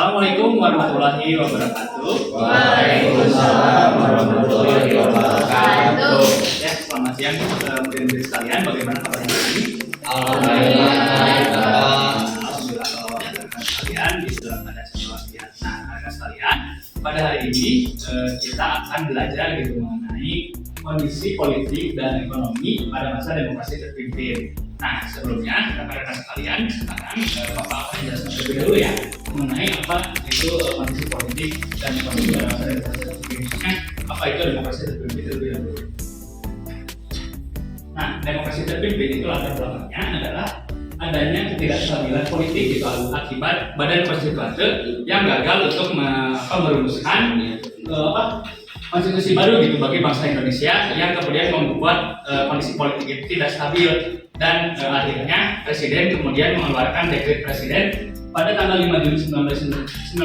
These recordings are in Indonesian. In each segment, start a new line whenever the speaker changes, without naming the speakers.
Assalamualaikum warahmatullahi wabarakatuh.
Waalaikumsalam warahmatullahi wabarakatuh.
Ya, selamat siang murid-murid sekalian. Bagaimana kabarnya hari ini?
Alhamdulillah.
Alhamdulillah sekalian di dalam keadaan sehat. Nah, rekan sekalian, pada hari ini kita akan belajar mengenai kondisi politik dan ekonomi pada masa demokrasi terpimpin. Nah, sebelumnya rekan-rekan sekalian, sekarang Bapak akan menjelaskan terlebih dahulu ya mengenai apa itu kondisi politik dan ekonomi pada masa demokrasi terpimpin. Apa itu demokrasi terpimpin terlebih dahulu? Nah, demokrasi terpimpin itu latar belakangnya adalah adanya ketidakstabilan politik itu akibat badan konstituante yang gagal untuk merumuskan konstitusi baru bagi bangsa Indonesia yang kemudian membuat kondisi politik itu tidak stabil dan akhirnya Presiden kemudian mengeluarkan dekret Presiden pada tanggal 5 Juni 1959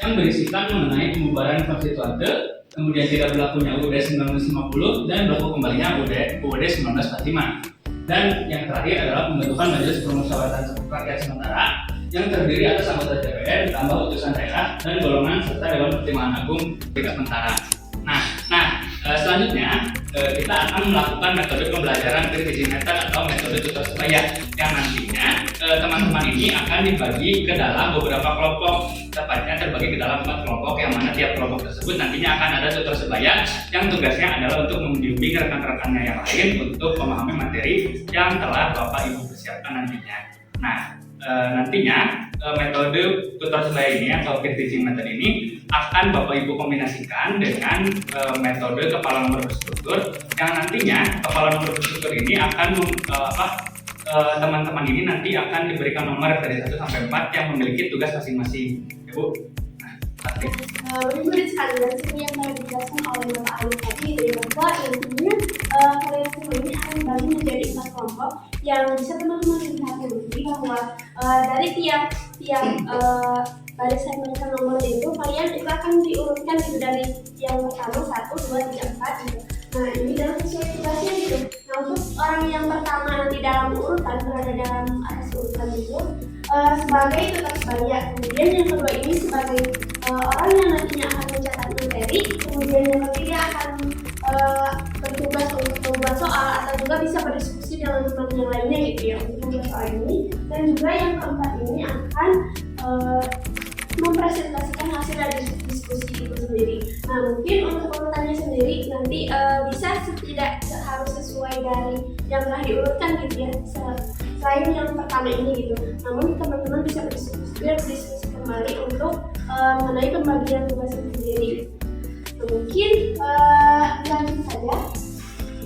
yang berisikan mengenai pembubaran konstituante, kemudian tidak berlakunya UUD 1950 dan berlaku kembalinya UUD 1945. Dan yang terakhir adalah pembentukan Majelis Permusyawaratan Rakyat Sementara yang terdiri atas anggota DPR ditambah utusan daerah dan golongan serta Dewan Pertimbangan Agung tingkat sementara. Selanjutnya kita akan melakukan metode pembelajaran kritis method atau metode tutor sebaya yang nantinya teman-teman ini akan dibagi ke dalam beberapa kelompok, tepatnya terbagi ke dalam 4 kelompok yang mana tiap kelompok tersebut nantinya akan ada tutor sebaya yang tugasnya adalah untuk membimbing rekan-rekannya yang lain untuk memahami materi yang telah Bapak Ibu persiapkan nantinya. Nah, nantinya metode tutor sebaya ini atau teaching method ini akan Bapak Ibu kombinasikan dengan metode kepala nomor berstruktur yang nantinya kepala nomor berstruktur ini akan teman-teman ini nanti akan diberikan nomor dari 1 sampai 4 yang memiliki tugas masing-masing. Ibu.
Murid-murid sekalian, seperti yang telah dijelaskan oleh Bapak Ali tadi, bahwa intinya kalian semua ini akan dibagi menjadi 4 kelompok yang bisa teman-teman lihat nanti bahwa dari tiap barisan nomor itu kalian itu akan diurutkan gitu dari yang pertama 1, 2, 3, 4 gitu. Nah, ini dalam sesuai tugasnya gitu. Nah, untuk orang yang pertama nanti dalam urutan berada dalam atas urutan itu sebagai tutor sebaya. Kemudian yang kedua ini sebagai orang yang nantinya akan mencatat materi. Kemudian yang ketiga akan bertugas untuk membuat soal atau juga bisa berdiskusi dengan teman yang lainnya gitu ya untuk membuat soal ini. Dan juga yang keempat ini akan mempresentasikan hasil dari diskusi itu sendiri. Nah, mungkin untuk urutannya sendiri nanti bisa tidak harus sesuai dari yang telah diurutkan gitu ya, selain yang pertama ini gitu. Namun teman-teman bisa berdiskusi kembali untuk mengenai pembagian tugas itu sendiri. Nah, mungkin lanjut saja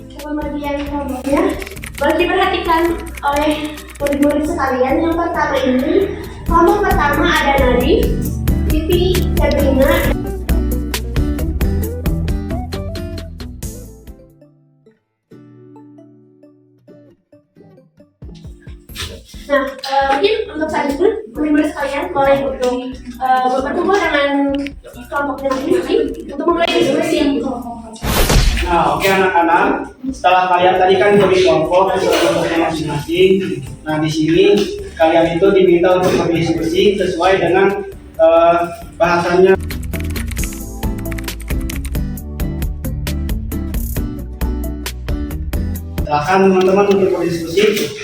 ke pembagian kelompoknya. Boleh diperhatikan oleh murid-murid sekalian. Yang pertama ini, kelompok pertama ada Nadi, Vivi, Sabrina. Nah, mungkin untuk saat ini murid-murid sekalian boleh untuk berkumpul dengan kelompoknya masing-masing untuk memulai diskusi.
Nah, oke anak-anak, setelah kalian tadi kan dibagi kelompok sesuai kelompoknya masing-masing. Nah, di sini kalian itu diminta untuk berdiskusi sesuai dengan bahasannya. Silakan teman-teman untuk berdiskusi.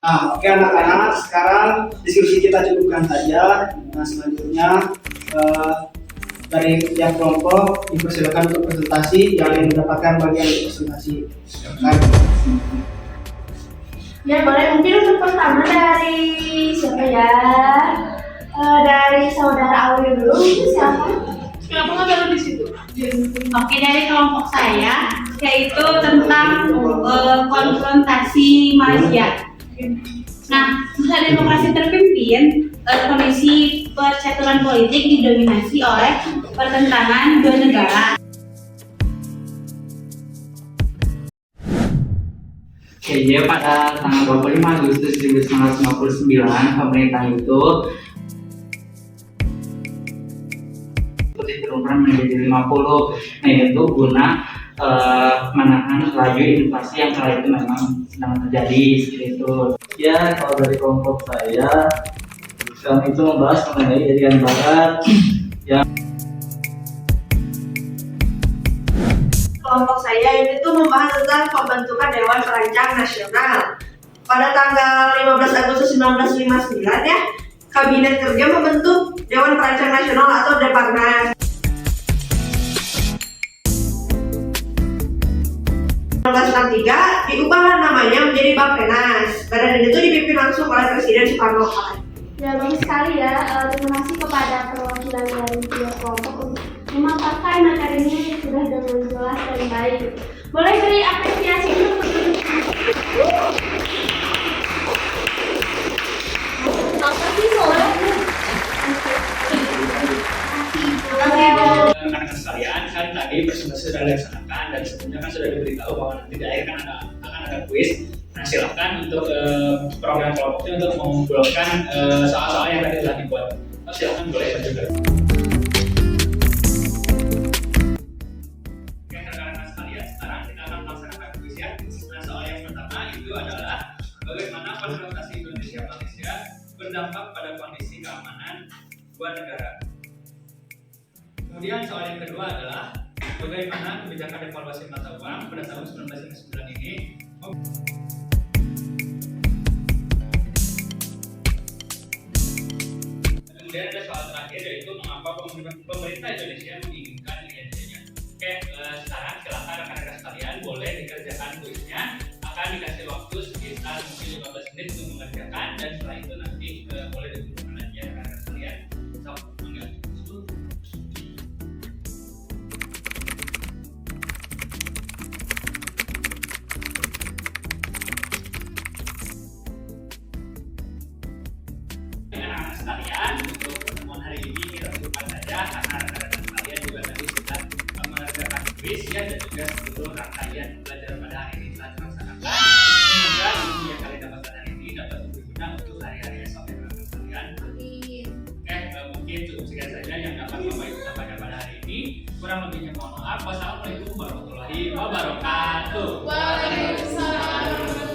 Nah, oke anak-anak, sekarang diskusi kita cukupkan saja. Nah, selanjutnya dari tiap kelompok dipersilakan untuk presentasi, yang ingin mendapatkan bagian presentasi.
Ya, boleh mungkin untuk pertama dari siapa ya? Dari saudara Auri dulu, siapa?
Kenapa nggak taruh di situ? Oke, dari kelompok saya yaitu tentang konfrontasi Malaysia. Nah, masa demokrasi terpimpin, kondisi percaturan politik didominasi oleh pertentangan dua negara.
Jadi pada tanggal 25 Agustus 1959 pemerintah itu turunkan menjadi 50. Nah itu guna menahan laju inflasi yang kala itu memang sedang terjadi seperti itu.
Ya, kalau dari kelompok saya, kami itu membahas mengenai Irian Barat yang
kelompok saya ini tuh membahas tentang pembentukan Dewan Perancang Nasional. Pada tanggal 15 Agustus 1959 ya, Kabinet Kerja membentuk Dewan Perancang Nasional atau Deparnas. 1963 diubahlah namanya menjadi Bappenas. Badan ini tuh dipimpin langsung oleh Presiden Soekarno.
Ya, bagus sekali ya. Terima kasih kepada perwakilan dari tiga kelompok untuk memaparkan materi ini sudah dengan jelas dan baik. Boleh beri apresiasi dulu.
Rekan-rekan sekalian, kan tadi presentasi sudah dilaksanakan dan sebelumnya kan sudah diberitahu bahwa nanti di akhir kan akan ada kuis. Nah silakan untuk program kelompoknya untuk mengumpulkan soal-soal yang tadi telah dibuat. Silakan boleh juga. Oke rekan-rekan sekalian, sekarang kita akan melaksanakan kuis ya. Nah soal yang pertama itu adalah bagaimana konfrontasi Indonesia-Malaysia berdampak pada kondisi keamanan dua negara. Kemudian soal yang kedua adalah bagaimana kebijakan devaluasi mata uang pada tahun 1959 ini. Kemudian ada soal terakhir yaitu mengapa pemerintah Indonesia menginginkan IND-nya. Oke, sekarang silakan rekan-rekan sekalian boleh dikerjakan kuisnya. Akan dikasih waktu sekitar mungkin 15 menit untuk mengerjakan dan setelah itu nanti boleh dikumpulkan aja rekan-rekan sekalian. So, enggak. Sekalian untuk pertemuan hari ini kita cukupkan saja karena rekan-rekan sekalian juga tadi sudah mengerjakan kuis ya dan juga seluruh rangkaian pelajaran pada hari ini telah dilaksanakan. Semoga ilmu yang kalian dapatkan hari ini dapat berguna untuk hari-hari esok ya rekan-rekan sekalian. Mungkin cukup sekian saja yang dapat Bapak Ibu sampaikan pada hari ini. Kurang lebihnya mohon maaf. Wassalamualaikum warahmatullahi wabarakatuh.
Waalaikumsalam.